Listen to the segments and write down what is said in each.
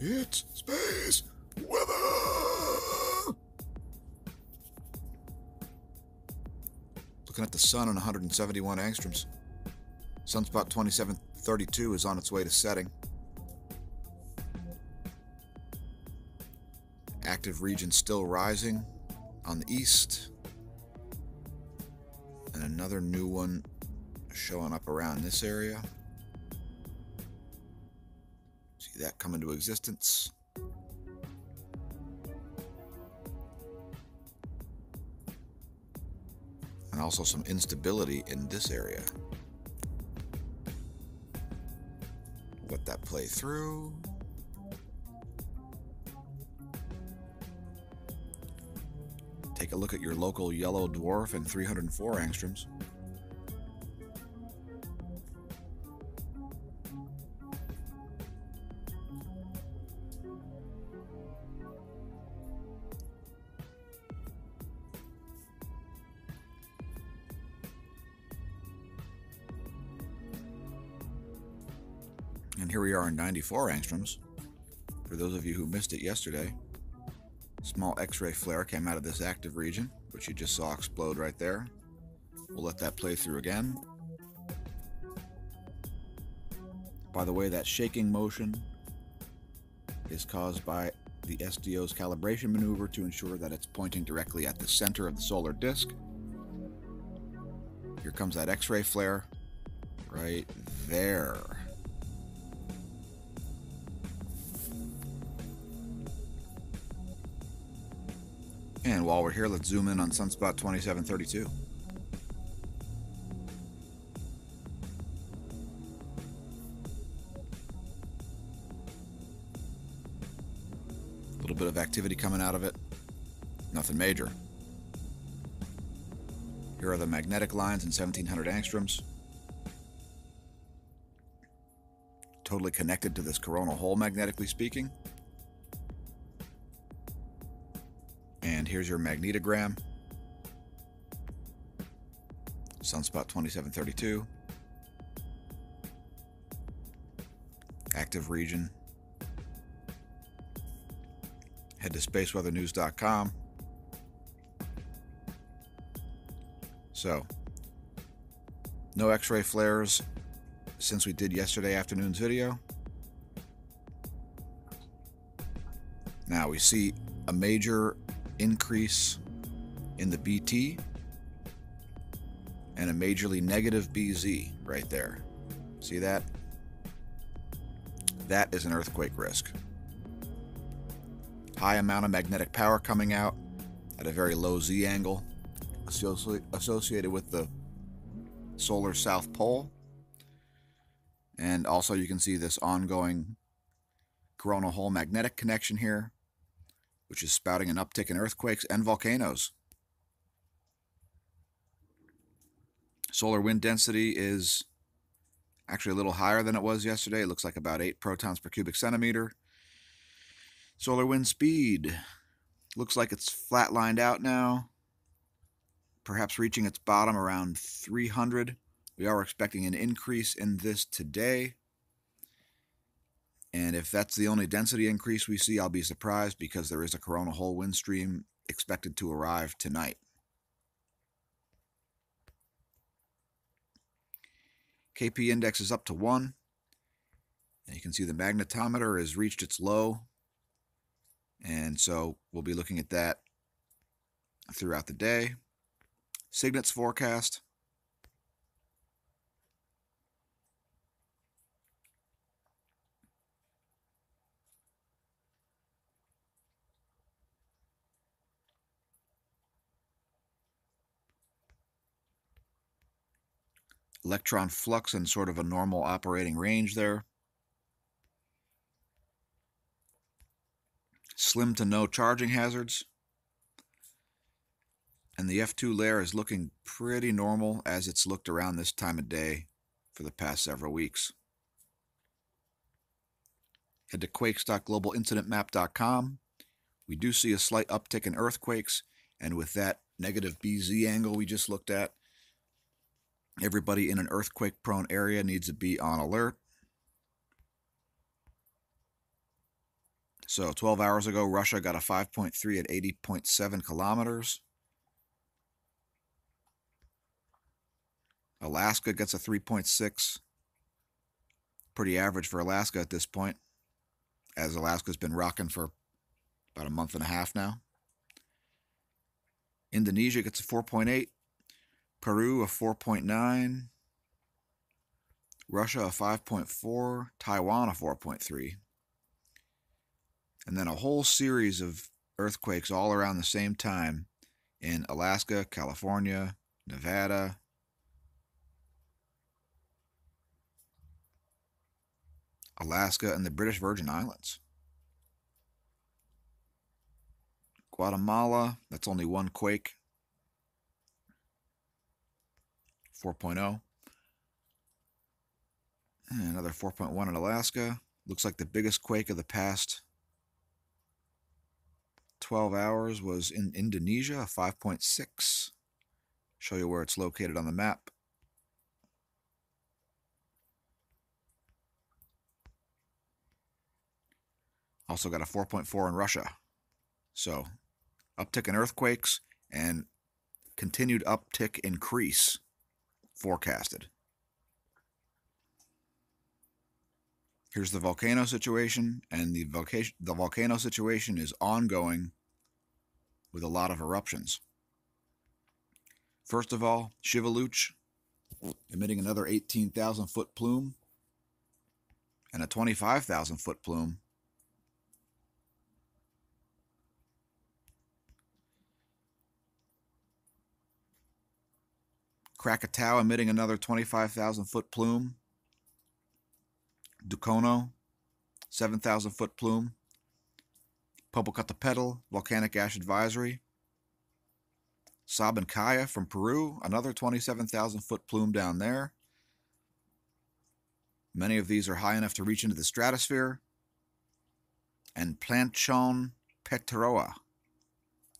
It's space weather! Looking at the sun on 171 angstroms. Sunspot 2732 is on its way to setting. Active region still rising on the east. And another new one showing up around this area. See that come into existence. And also some instability in this area. Let that play through. Take a look at your local yellow dwarf and 304 angstroms. And here we are in 94 angstroms. For those of you who missed it yesterday, small X-ray flare came out of this active region, which you just saw explode right there. We'll let that play through again. By the way, that shaking motion is caused by the SDO's calibration maneuver to ensure that it's pointing directly at the center of the solar disk. Here comes that X-ray flare right there. And while we're here, let's zoom in on Sunspot 2732. A little bit of activity coming out of it. Nothing major. Here are the magnetic lines in 1700 angstroms. Totally connected to this coronal hole, magnetically speaking. And here's your magnetogram. Sunspot 2732. Active region. Head to spaceweathernews.com. So, no X-ray flares since we did yesterday afternoon's video. Now we see a major increase in the BT and a majorly negative BZ right there. See that? That is an earthquake risk. High amount of magnetic power coming out at a very low Z angle associated with the solar south pole. And also you can see this ongoing coronal hole magnetic connection here, which is spouting an uptick in earthquakes and volcanoes. Solar wind density is actually a little higher than it was yesterday. It looks like about 8 protons per cubic centimeter. Solar wind speed looks like it's flatlined out now, perhaps reaching its bottom around 300. We are expecting an increase in this today. And if that's the only density increase we see, I'll be surprised, because there is a coronal hole wind stream expected to arrive tonight. KP index is up to 1. And you can see the magnetometer has reached its low. And so we'll be looking at that throughout the day. Cygnet's forecast. Electron flux in sort of a normal operating range there. Slim to no charging hazards. And the F2 layer is looking pretty normal as it's looked around this time of day for the past several weeks. Head to quakes.globalincidentmap.com. We do see a slight uptick in earthquakes, and with that negative BZ angle we just looked at, everybody in an earthquake-prone area needs to be on alert. So 12 hours ago, Russia got a 5.3 at 80.7 kilometers. Alaska gets a 3.6. Pretty average for Alaska at this point, as Alaska's been rocking for about a month and a half now. Indonesia gets a 4.8. Peru a 4.9. Russia a 5.4. Taiwan a 4.3. And then a whole series of earthquakes all around the same time in Alaska, California, Nevada, Alaska, and the British Virgin Islands. Guatemala, that's only one quake, 4.0. And another 4.1 in Alaska. Looks like the biggest quake of the past 12 hours was in Indonesia, a 5.6. Show you where it's located on the map. Also got a 4.4 in Russia. So, uptick in earthquakes and continued uptick increase forecasted. Here's the volcano situation, and the volcano situation is ongoing with a lot of eruptions. First of all, Shivaluch emitting another 18,000 foot plume and a 25,000 foot plume. Krakatau emitting another 25,000 foot plume. Dukono, 7,000 foot plume. Popocatépetl, volcanic ash advisory. Sabancaya from Peru, another 27,000 foot plume down there. Many of these are high enough to reach into the stratosphere. And Planchon Pectoroa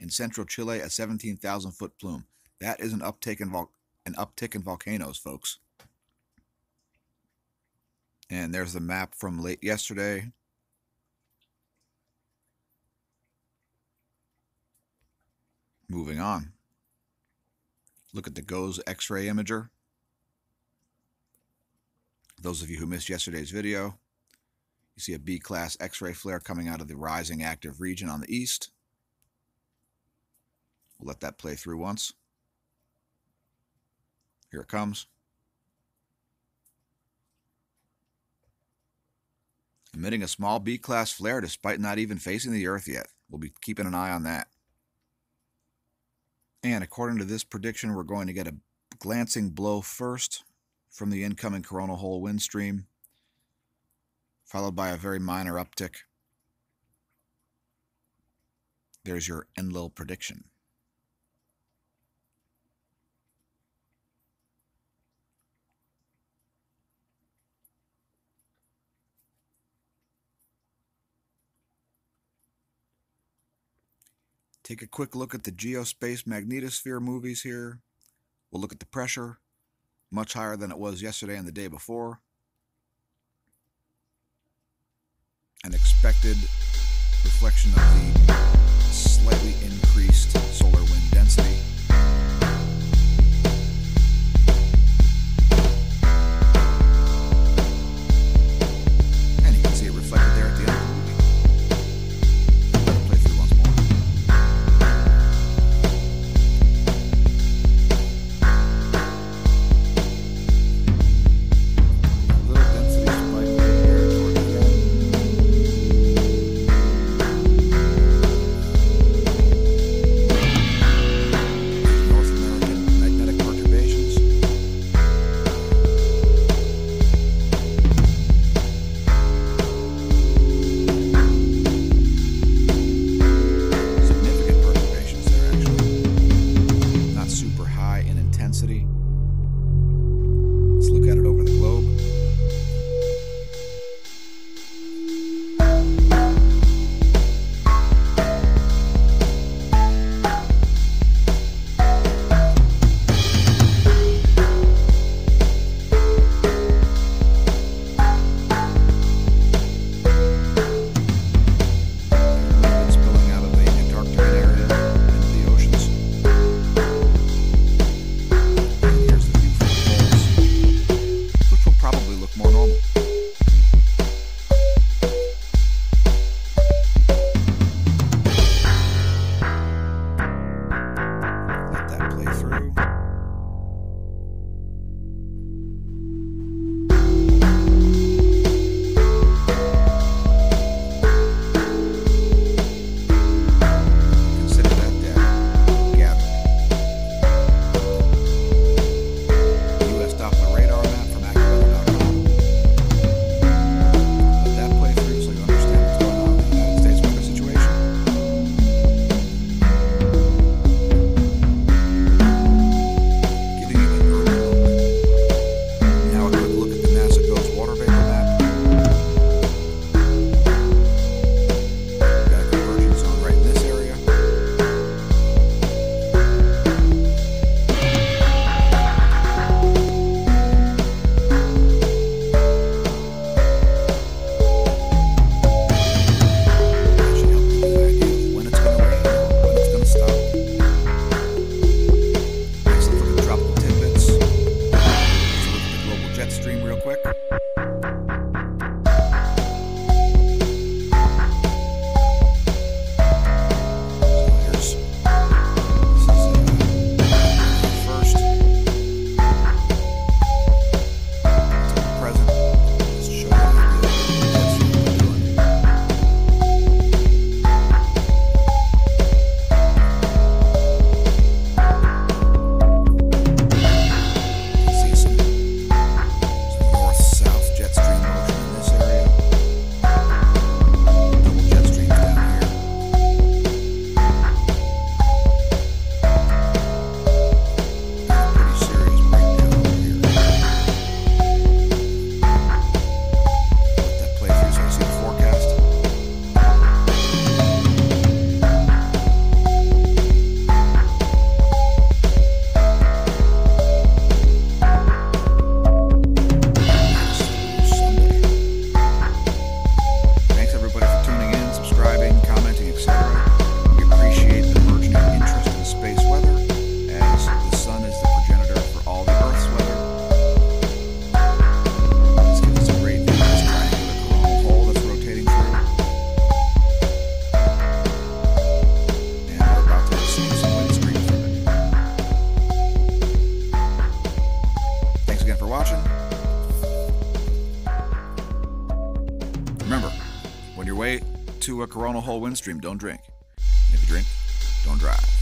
in central Chile, a 17,000 foot plume. That is an uptick in volcanoes, folks. And there's the map from late yesterday. Moving on. Look at the GOES X-ray imager. Those of you who missed yesterday's video, you see a B-class X-ray flare coming out of the rising active region on the east. We'll let that play through once. Here it comes. Emitting a small B-class flare despite not even facing the Earth yet. We'll be keeping an eye on that. And according to this prediction, we're going to get a glancing blow first from the incoming coronal hole wind stream, followed by a very minor uptick. There's your Enlil prediction. Take a quick look at the geospace magnetosphere movies here. We'll look at the pressure, much higher than it was yesterday and the day before. An expected reflection of the slightly increased solar wind density. And you can see it reflected there at the end of the movie. Let it play through once more. Little density spike right there toward the end. when you're way to a coronal hole wind stream, don't drink. If you drink, don't drive.